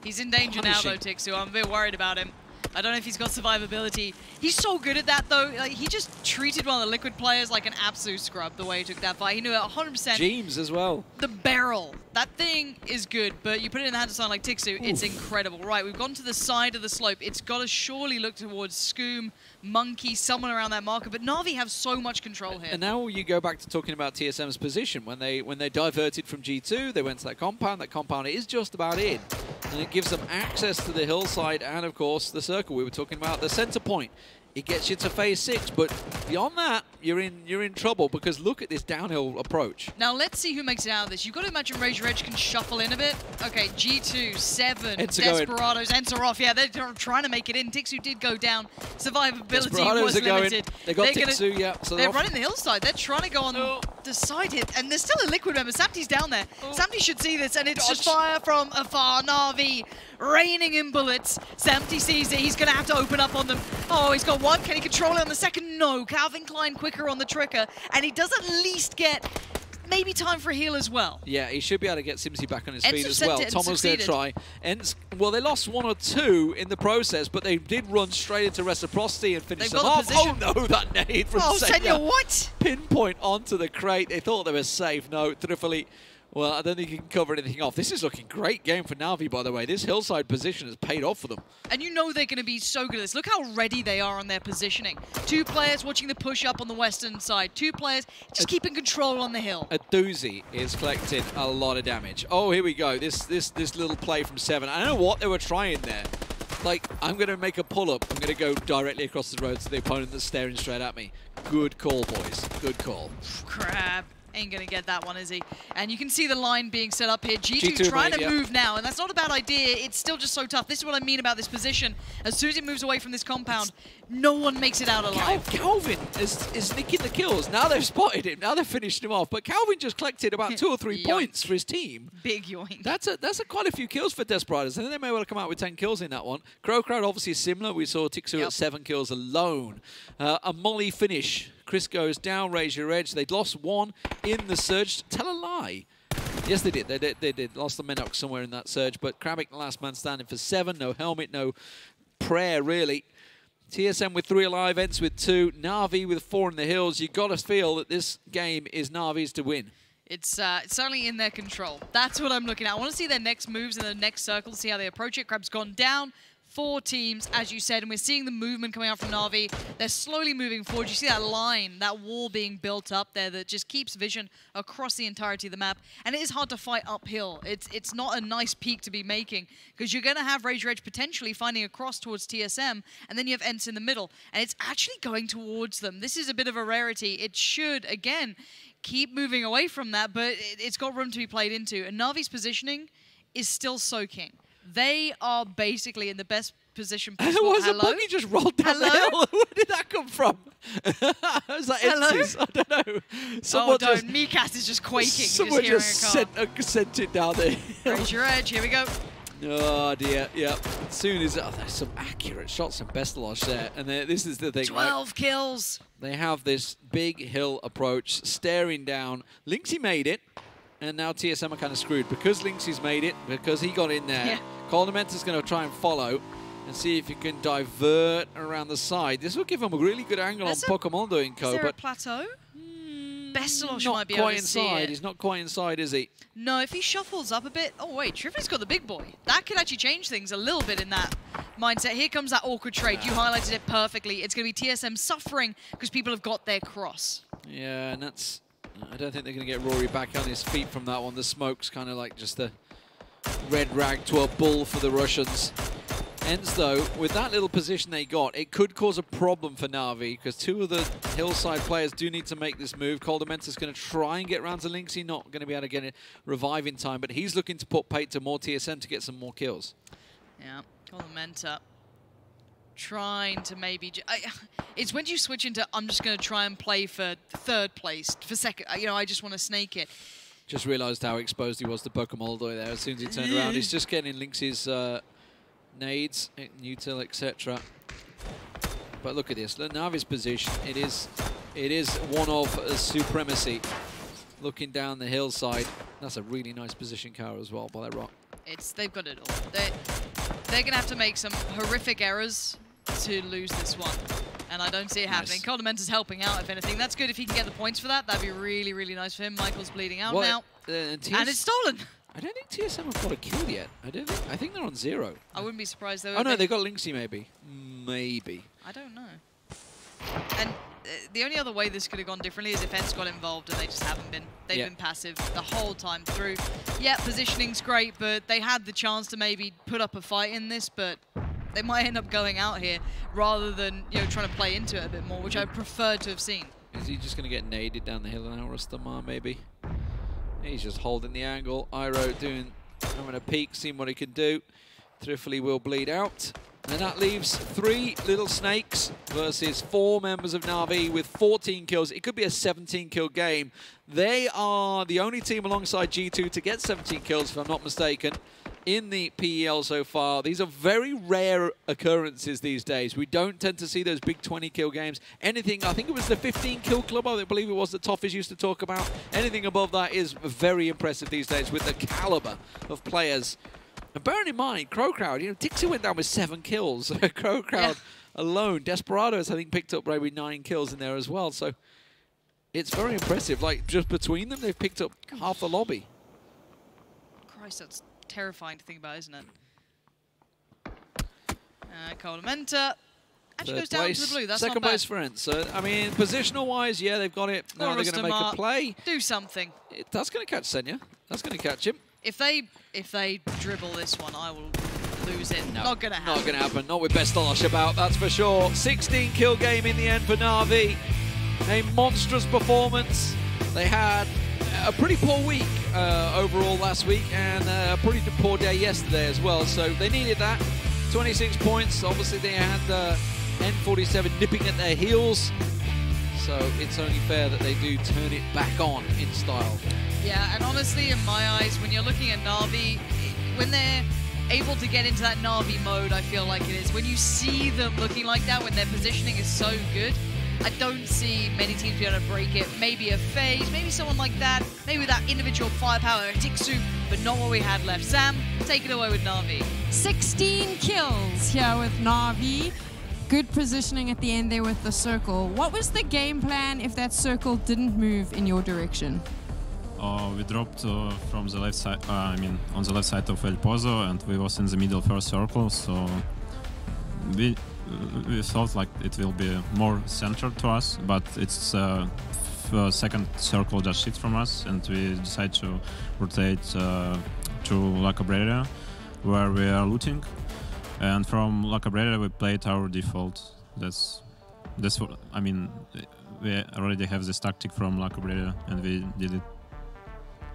Speaker 5: He's in danger now, though, Tiikzu. I'm a bit worried about him. I don't know if he's got survivability. He's so good at that, though. Like, he just treated one of the Liquid players like an absolute scrub the way he took that fight. He knew it 100%.
Speaker 4: Jeems as well.
Speaker 5: The barrel. That thing is good, but you put it in the hands of someone like Tiikzu, it's incredible. Right, we've gone to the side of the slope. It's got to surely look towards Skoom, Monkey, someone around that marker, but Na'Vi have so much control here.
Speaker 4: And now you go back to talking about TSM's position. When they diverted from G2, they went to that compound. That compound is just about in. And it gives them access to the hillside and, of course, the circle we were talking about, the center point. It gets you to phase 6, but beyond that, you're in trouble because look at this downhill approach.
Speaker 5: Now let's see who makes it out of this. You've got to imagine Razor Edge can shuffle in a bit. Okay, G2, 7, Desperados, ENCE are off. Yeah, they're trying to make it in. Tiikzu did go down. Survivability was limited.
Speaker 4: They got Tiikzu, yeah. So
Speaker 5: they're running the hillside. They're trying to go on the side hit, and there's still a Liquid member. SIMSY's down there. SIMSY should see this, and it's just fire from afar. Na'Vi raining in bullets. SIMSY sees it. He's going to have to open up on them. Oh, he's got 1. Can he control it on the second? No. Calvin Klein quicker on the trigger, and he does at least get maybe time for a heal as well.
Speaker 4: Yeah, he should be able to get SIMSY back on his feet as well. TomiL's going to try. Well, they lost 1 or 2 in the process, but they did run straight into Reciprocity and finish them off. Oh no, that nade from
Speaker 5: Senja. What?
Speaker 4: Pinpoint onto the crate. They thought they were safe. No, TRYFFELI. Well, I don't think he can cover anything off. This is looking great game for Na'Vi, by the way. This hillside position has paid off for them. And
Speaker 5: you know they're going to be so good at this. Look how ready they are on their positioning. 2 players watching the push up on the western side. 2 players just keeping control on the hill.
Speaker 4: Aitzy is collecting a lot of damage. Oh, here we go. This little play from 7. I don't know what they were trying there. Like, I'm going to make a pull-up. I'm going to go directly across the road to the opponent that's staring straight at me. Good call, boys. Good call.
Speaker 5: Crap. Ain't gonna get that one, is he? And you can see the line being set up here. G2 trying to move now, and that's not a bad idea. It's still just so tough. This is what I mean about this position. As soon as it moves away from this compound, no one makes it out alive.
Speaker 4: Calvin is nicking the kills. Now they've spotted him. Now they've finished him off. But Calvin just collected about 2 or 3 points for his team.
Speaker 5: Big yoink.
Speaker 4: That's quite a few kills for Desperados. I think they may well have come out with 10 kills in that one. CrowCrowd obviously is similar. We saw Tiikzu at 7 kills alone. A molly finish. Chris goes down, raise your edge. They'd lost 1 in the surge. Tell a lie. Yes, they did. They did. Lost the Menox somewhere in that surge. But Krabic, the last man standing for 7. No helmet, no prayer, really. TSM with 3 alive, ENCE with 2. Na'Vi with 4 in the hills. You got to feel that this game is Na'Vi's to win.
Speaker 5: It's certainly in their control. That's what I'm looking at. I want to see their next moves in the next circle, see how they approach it. Crab's gone down. 4 teams, as you said, and we're seeing the movement coming out from Na'Vi. They're slowly moving forward. You see that line, that wall being built up there that just keeps vision across the entirety of the map. And it is hard to fight uphill. It's not a nice peak to be making because you're going to have Raise Your Edge potentially finding across towards TSM, and then you have ENCE in the middle. And it's actually going towards them. This is a bit of a rarity. It should, again, keep moving away from that, but it's got room to be played into. And Na'Vi's positioning is still soaking. They are basically in the best position possible.
Speaker 4: Was a bunny just rolled down the hill? Where did that come from? Was that ENCE's? I don't know.
Speaker 5: Someone miikaz is just quaking.
Speaker 4: Someone just sent it down there.
Speaker 5: Raise your edge. Here we go.
Speaker 4: Oh dear, yeah. As soon as there's some accurate shots from StarLadder there, and this is the thing.
Speaker 5: 12 kills.
Speaker 4: They have this big hill approach, staring down. lxey made it, and now TSM are kind of screwed because lxey's made it, because he got in there.
Speaker 5: Yeah.
Speaker 4: Coldamenta's going to try and follow and see if you can divert around the side. This will give him a really good angle on POKEMON doing Co.
Speaker 5: Is there
Speaker 4: but
Speaker 5: a plateau? StarLadder might be able to see it.
Speaker 4: He's not quite inside, is he?
Speaker 5: No, if he shuffles up a bit... Oh, wait, TRYFFELI's got the big boy. That could actually change things a little bit in that mindset. Here comes that awkward trade. You highlighted it perfectly. It's going to be TSM suffering because people have got their cross.
Speaker 4: Yeah, and that's... I don't think they're going to get Rory back on his feet from that one. The smoke's kind of like just the red rag to a bull for the Russians. ENCE, though, with that little position they got, it could cause a problem for Na'Vi because 2 of the hillside players do need to make this move. Coldamenta's going to try and get round to lxey, not going to be able to get a revive in time, but he's looking to put Pate to more TSM to get some more kills.
Speaker 5: Yeah, Coldamenta trying to maybe... it's when you switch into, I'm just going to try and play for 3rd place, for 2nd, you know, I just want to snake it.
Speaker 4: Just realised how exposed he was to POKEMON there as soon as he turned around. He's just getting lxey's... nades, Util, etc. But look at this, Na'Vi's position. It is one of supremacy. Looking down the hillside, that's a really nice position, Kara, as well by that rock.
Speaker 5: They've got it all. They're gonna have to make some horrific errors to lose this one, and I don't see it happening. Coldamenta's helping out, if anything. That's good if he can get the points for that. That'd be really, really nice for him. Michael's bleeding out now, and it's stolen.
Speaker 4: I don't think TSM have got a kill yet. I think they're on 0.
Speaker 5: I wouldn't be surprised though.
Speaker 4: Oh no, they got lxey maybe. Maybe.
Speaker 5: I don't know. And the only other way this could have gone differently is if ENCE got involved, and they just haven't been. They've been passive the whole time through. Yeah, positioning's great, but they had the chance to maybe put up a fight in this, but they might end up going out here rather than trying to play into it a bit more, which I preferred to have seen.
Speaker 4: Is he just going to get naded down the hill now, Rustanmar maybe? He's just holding the angle. Iroh having a peek, seeing what he can do. TRYFFELI will bleed out. And that leaves 3 little snakes versus 4 members of Na'Vi with 14 kills. It could be a 17-kill game. They are the only team alongside G2 to get 17 kills, if I'm not mistaken, in the PEL so far. These are very rare occurrences these days. We don't tend to see those big 20-kill games. Anything, I think it was the 15-kill club, I believe it was, that Toffees used to talk about. Anything above that is very impressive these days with the caliber of players. And bearing in mind, CrowCrowd, Tiikzu went down with 7 kills. CrowCrowd alone. Desperados, I think, picked up maybe 9 kills in there as well. So it's very impressive. Like, just between them, they've picked up half the lobby.
Speaker 5: Christ, that's terrifying to think about, isn't it? Coldamenta actually goes down to the blue. That's
Speaker 4: second
Speaker 5: not bad.
Speaker 4: place for ENCE. So, I mean, positional-wise, yeah, they've got it. Now they're going to make a play.
Speaker 5: Do something.
Speaker 4: That's going to catch Senya. That's going to catch him.
Speaker 5: If they dribble this one, I will lose it.
Speaker 4: No,
Speaker 5: not going to happen.
Speaker 4: Not going to happen. Not with StarLadder about, that's for sure. 16-kill game in the end for Na'Vi. A monstrous performance. They had a pretty poor week overall last week, and a pretty poor day yesterday as well. So they needed that. 26 points. Obviously, they had N47 nipping at their heels. So it's only fair that they do turn it back on in style.
Speaker 5: Yeah, and honestly, in my eyes, when you're looking at Na'Vi, when they're able to get into that Na'Vi mode, I feel like it is. When you see them looking like that, when their positioning is so good, I don't see many teams be able to break it. Maybe a FaZe, maybe someone like that, maybe that individual firepower, Tiikzu, but not what we had left. Sam, take it away with Na'Vi.
Speaker 6: 16 kills here with Na'Vi. Good positioning at the end there with the circle. What was the game plan if that circle didn't move in your direction?
Speaker 7: We dropped from the left side, I mean, on the left side of El Pozo, and we was in the middle first circle, so we thought like it will be more centered to us, but it's second circle just shifted from us, and we decided to rotate to La Cabrera, where we are looting, and from La Cabrera we played our default. That's what I mean. We already have this tactic from La Cabrera, and we did it.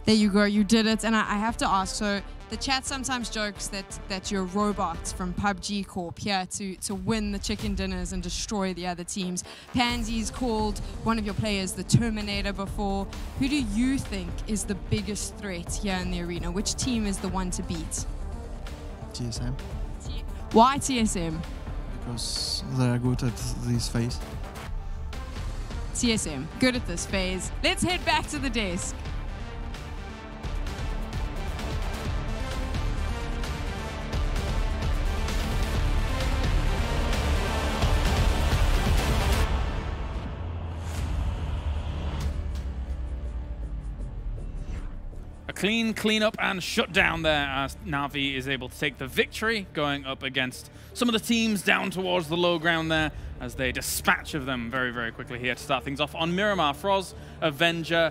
Speaker 6: There you go, you did it. And I have to ask, so the chat sometimes jokes that you're robots from PUBG Corp here to win the chicken dinners and destroy the other teams. Pansy's called one of your players the Terminator before. Who do you think is the biggest threat here in the arena? Which team is the one to beat?
Speaker 8: TSM.
Speaker 6: Why TSM?
Speaker 8: Because they are good at this phase.
Speaker 6: TSM, good at this phase. Let's head back to the desk.
Speaker 1: Clean up and shut down there as Na'Vi is able to take the victory, going up against some of the teams down towards the low ground there as they dispatch of them very, very quickly here to start things off. On Miramar, Froz, Avenger,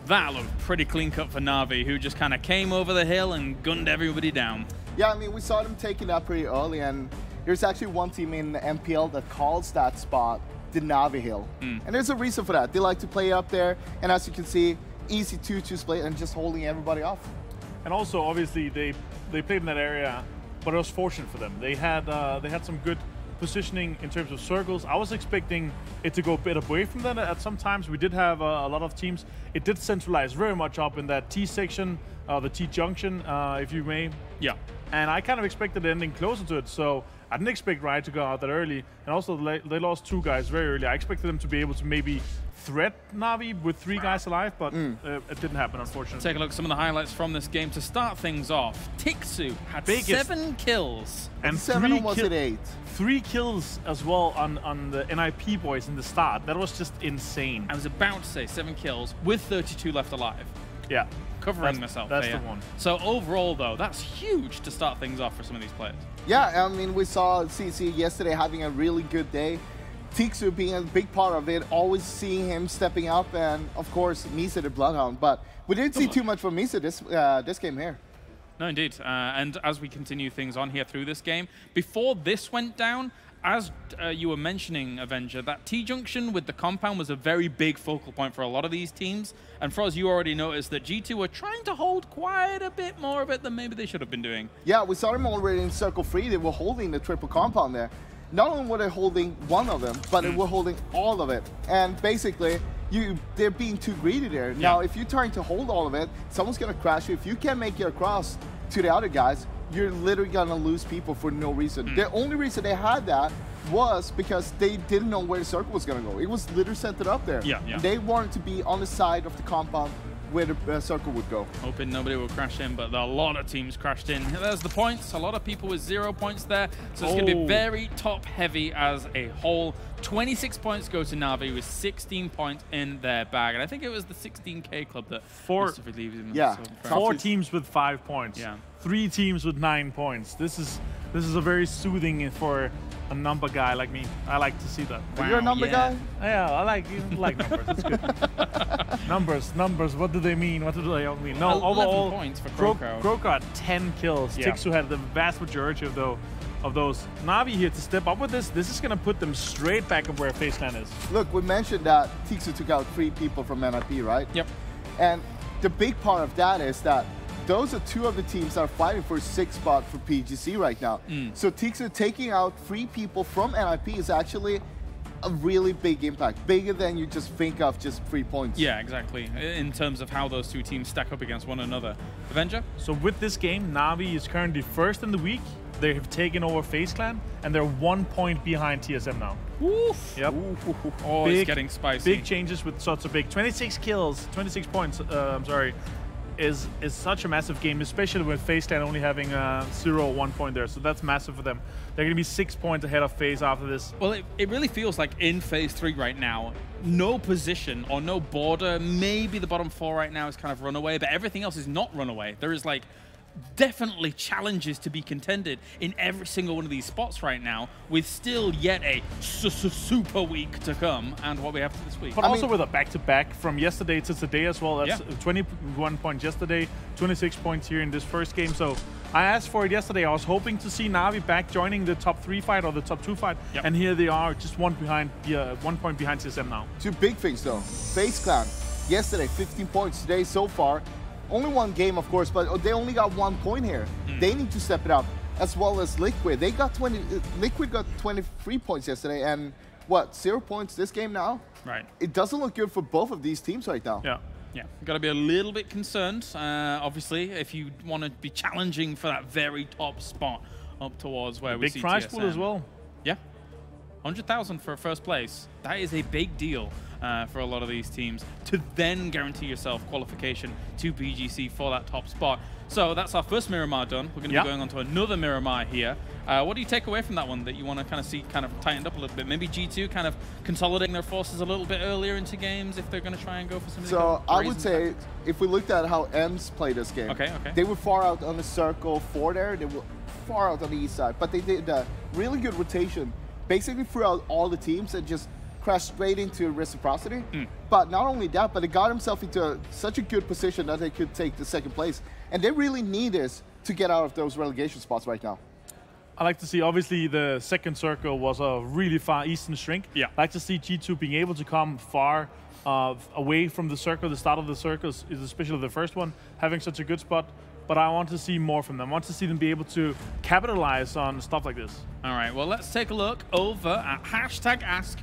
Speaker 1: that looked pretty clean cut for Na'Vi, who just kind of came over the hill and gunned everybody down.
Speaker 2: Yeah, I mean, we saw them taking that pretty early, and there's actually one team in the MPL that calls that spot the Na'Vi Hill. And there's a reason for that. They like to play up there, and as you can see, easy 2-2 split and just holding everybody off.
Speaker 3: And also, obviously, they played in that area, but it was fortunate for them. They had some good positioning in terms of circles. I was expecting it to go a bit away from that at some times. We did have a lot of teams. It did centralize very much up in that T section, the T junction, if you may.
Speaker 1: Yeah.
Speaker 3: And I kind of expected the ending closer to it, so I didn't expect Riot to go out that early. And also, they lost 2 guys very early. I expected them to be able to maybe threat Na'Vi with 3 guys alive, but it didn't happen, unfortunately.
Speaker 1: Take a look at some of the highlights from this game to start things off. Tiikzu had 7 kills.
Speaker 2: And 7 or was it 8?
Speaker 3: 3 kills as well on the NIP boys in the start. That was just insane.
Speaker 1: I was about to say 7 kills with 32 left alive.
Speaker 3: Yeah.
Speaker 1: Covering myself.
Speaker 3: That's
Speaker 1: there.
Speaker 3: the one.
Speaker 1: So overall, though, that's huge to start things off for some of these players.
Speaker 2: Yeah, I mean, we saw CC yesterday having a really good day. Tiikzu being a big part of it, always seeing him stepping up, and of course, mxey the Bloodhound. But we didn't see too much from mxey this game here.
Speaker 1: No, indeed. And as we continue things on here through this game, before this went down, as you were mentioning, Avenger, that T-junction with the compound was a very big focal point for a lot of these teams. And Froz, you already noticed that G2 were trying to hold quite a bit more of it than maybe they should have been doing.
Speaker 2: Yeah, we saw them already in Circle 3. They were holding the triple compound there. Not only were they holding one of them, but they were holding all of it. And basically, they're being too greedy there. Yeah. Now, if you're trying to hold all of it, someone's going to crash you. If you can't make it across to the other guys, you're literally going to lose people for no reason. The only reason they had that was because they didn't know where the circle was going to go. It was literally centered up there.
Speaker 1: Yeah.
Speaker 2: They wanted to be on the side of the compound where the circle would go.
Speaker 1: Hoping nobody will crash in, but a lot of teams crashed in. There's the points. A lot of people with 0 points there. So it's going to be very top heavy as a whole. 26 points go to Na'Vi with 16 points in their bag. And I think it was the 16K club that Mr. Leaves him.
Speaker 2: Yeah.
Speaker 1: So
Speaker 3: 4 teams with 5 points.
Speaker 1: Yeah.
Speaker 3: 3 teams with 9 points. This is a very soothing for a number guy like me. I like to see that.
Speaker 2: Wow, you're a number guy?
Speaker 3: Yeah, I like numbers. It's good. Numbers. What do they mean? What do they all mean? No, overall,
Speaker 1: points for CrowCrowd.
Speaker 3: CrowCrowd 10 kills.
Speaker 1: Yeah.
Speaker 3: Tiikzu had the vast majority of those. Na'Vi here to step up with this. This is going to put them straight back up where FaZe Clan is.
Speaker 2: Look, we mentioned that Tiikzu took out 3 people from NIP, right?
Speaker 1: Yep.
Speaker 2: And the big part of that is that those are two of the teams that are fighting for a 6th spot for PGC right now. So Tiikzu taking out 3 people from NIP is actually a really big impact, bigger than you just think of just 3 points.
Speaker 1: Yeah, exactly, in terms of how those two teams stack up against one another. Avenger?
Speaker 3: So with this game, Na'Vi is currently 1st in the week. They have taken over FaZe Clan, and they're 1 point behind TSM now.
Speaker 1: Oof.
Speaker 3: Yep.
Speaker 1: Oh, it's getting spicy.
Speaker 3: Big changes with such a big 26 kills, 26 points, I'm sorry, is such a massive game, especially with FaZe Clan only having 0 or 1 point there. So that's massive for them. They're going to be 6 points ahead of FaZe after this.
Speaker 1: Well, it really feels like in Phase 3 right now, no position or no border. Maybe the bottom 4 right now is kind of runaway, but everything else is not runaway. There is like definitely challenges to be contended in every single one of these spots right now, with still yet a super week to come and what we have this week.
Speaker 3: But also with a back-to-back from yesterday to today as well. That's 21 points yesterday, 26 points here in this first game. So I asked for it yesterday. I was hoping to see Na'Vi back joining the top 3 fight or the top 2 fight. And here they are, just 1 point behind TSM now.
Speaker 2: 2 big things though. FaZe Clan, yesterday 15 points, today so far. Only 1 game, of course, but they only got 1 point here. They need to step it up, as well as Liquid. They got Liquid got 23 points yesterday, and what, 0 points this game now?
Speaker 1: Right.
Speaker 2: It doesn't look good for both of these teams right now.
Speaker 1: Yeah. You've got to be a little bit concerned, obviously, if you want to be challenging for that very top spot up towards where we see
Speaker 3: big prize
Speaker 1: TSM.
Speaker 3: pool as well.
Speaker 1: Yeah. 100,000 for 1st place. That is a big deal for a lot of these teams to then guarantee yourself qualification to PGC for that top spot. So that's our first Miramar done. We're going to be going on to another Miramar here. What do you take away from that one that you want to kind of see kind of tightened up a little bit? Maybe G2 kind of consolidating their forces a little bit earlier into games if they're going to try and go for some.
Speaker 2: So I would say if we looked at how ENCE played this game, they were far out on the circle 4 there. They were far out on the east side, but they did a really good rotation basically throughout all the teams and just crashed straight into reciprocity. But not only that, but they got himself into such a good position that they could take the 2nd place. And they really need this to get out of those relegation spots right now.
Speaker 3: I like to see, obviously, the 2nd circle was a really far eastern shrink. I like to see G2 being able to come far away from the circle. The start of the circles is especially the first one, having such a good spot. But I want to see more from them. I want to see them be able to capitalize on stuff like this.
Speaker 1: All right, well, let's take a look over at #AskPEL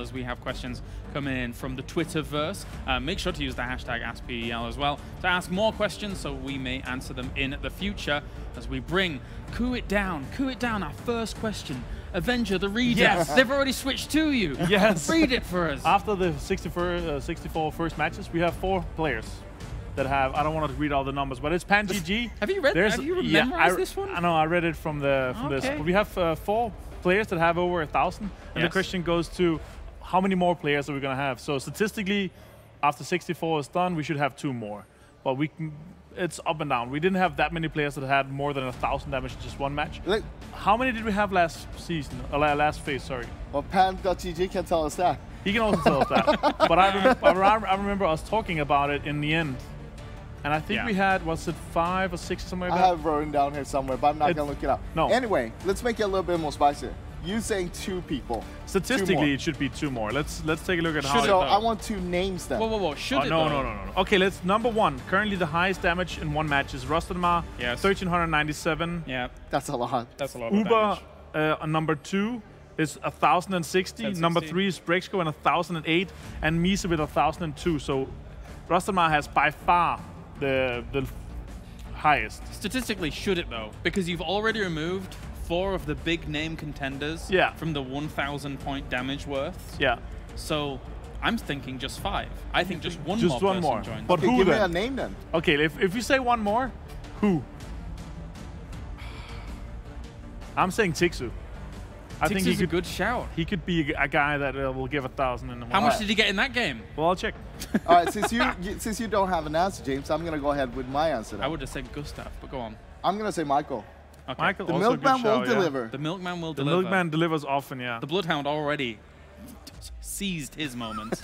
Speaker 1: as we have questions coming in from the Twitterverse. Make sure to use the #AskPEL as well to ask more questions so we may answer them in the future as we bring Coup It Down, our first question. Avenger, the reader.
Speaker 3: Yes.
Speaker 1: They've already switched to you.
Speaker 3: Yes.
Speaker 1: Read it for us.
Speaker 3: After the 64 first matches, we have 4 players that have, I don't want to read all the numbers, but it's PanGG.
Speaker 1: Have you read? Have you memorized this one?
Speaker 3: I know, I read it from this. But we have 4 players that have over 1,000, and the question goes to how many more players are we going to have? So statistically, after 64 is done, we should have 2 more. But it's up and down. We didn't have that many players that had more than 1,000 damage in just 1 match. How many did we have last season? Last phase, sorry.
Speaker 2: Well, Pan.gg can tell us that.
Speaker 3: He can also tell us that. But I remember us talking about it in the end. And I think we had, was it 5 or 6 somewhere?
Speaker 2: I have it written down here somewhere, but I'm not going to look it up.
Speaker 3: No.
Speaker 2: Anyway, let's make it a little bit more spicy. You saying 2 people.
Speaker 3: Statistically, it should be 2 more. Let's take a look at how.
Speaker 2: So I want 2 names then.
Speaker 1: Whoa. Should it?
Speaker 3: No. Okay, let's number 1. Currently, the highest damage in 1 match is Rustanmar. 1,397.
Speaker 1: Yeah,
Speaker 2: that's a lot.
Speaker 1: That's a lot.
Speaker 3: Ubah, number 2 is 1,060. Number 3 is Braexco and 1,008, and MiseDOG with 1,002. So Rustanmar has by far the highest.
Speaker 1: Statistically, should it though? Because you've already removed 4 of the big name contenders from the 1,000 point damage worth. So I'm thinking just 5. I think just one more. Joins.
Speaker 3: But who
Speaker 2: give
Speaker 3: then?
Speaker 2: me a name then.
Speaker 3: Okay, if you say 1 more, who? I'm saying Tiikzu. I think he's
Speaker 1: a good shout.
Speaker 3: He could be a guy that will give 1,000 in the
Speaker 1: How much did he get in that game?
Speaker 3: Well, I'll check.
Speaker 2: All right, since you don't have an answer, James, I'm gonna go ahead with my answer. Then.
Speaker 1: I would have said Gustav, but go on.
Speaker 2: I'm gonna say Michael.
Speaker 1: Okay.
Speaker 3: Michael,
Speaker 2: the
Speaker 3: also
Speaker 2: Milkman
Speaker 3: good show,
Speaker 2: will deliver.
Speaker 1: The Milkman will deliver.
Speaker 3: The Milkman delivers often,
Speaker 1: The Bloodhound already seized his moment.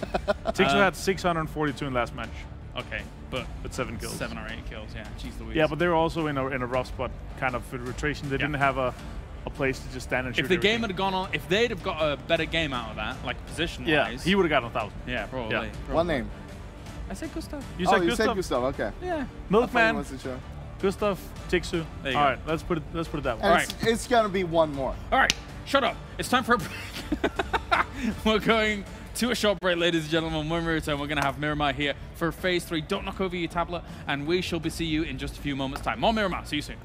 Speaker 3: Tiikzu had 642 in last match.
Speaker 1: Okay, but
Speaker 3: with 7 kills.
Speaker 1: 7 or 8 kills, yeah. Jeez Louise.
Speaker 3: Yeah, but they were also in a rough spot, kind of with rotation. They didn't have a place to just stand and shoot.
Speaker 1: If the game had gone on, if they'd have got a better game out of that, like position-wise,
Speaker 3: he would have gotten 1,000.
Speaker 1: Yeah, probably.
Speaker 2: One name.
Speaker 1: I said Gustav.
Speaker 3: You said
Speaker 2: you
Speaker 3: Gustav?
Speaker 2: said Gustav, okay.
Speaker 1: Yeah.
Speaker 3: Milkman,
Speaker 2: wasn't sure.
Speaker 3: Gustav, Tiikzu.
Speaker 1: There you
Speaker 3: All
Speaker 1: go.
Speaker 3: right, let's put it that way.
Speaker 2: And
Speaker 1: All right.
Speaker 2: it's going to be one more.
Speaker 1: All right, shut up. It's time for a break. We're going to a short break, ladies and gentlemen. When we return, we're going to have Miramar here for Phase 3. Don't knock over your tablet, and we shall see you in just a few moments' time. More Miramar. See you soon.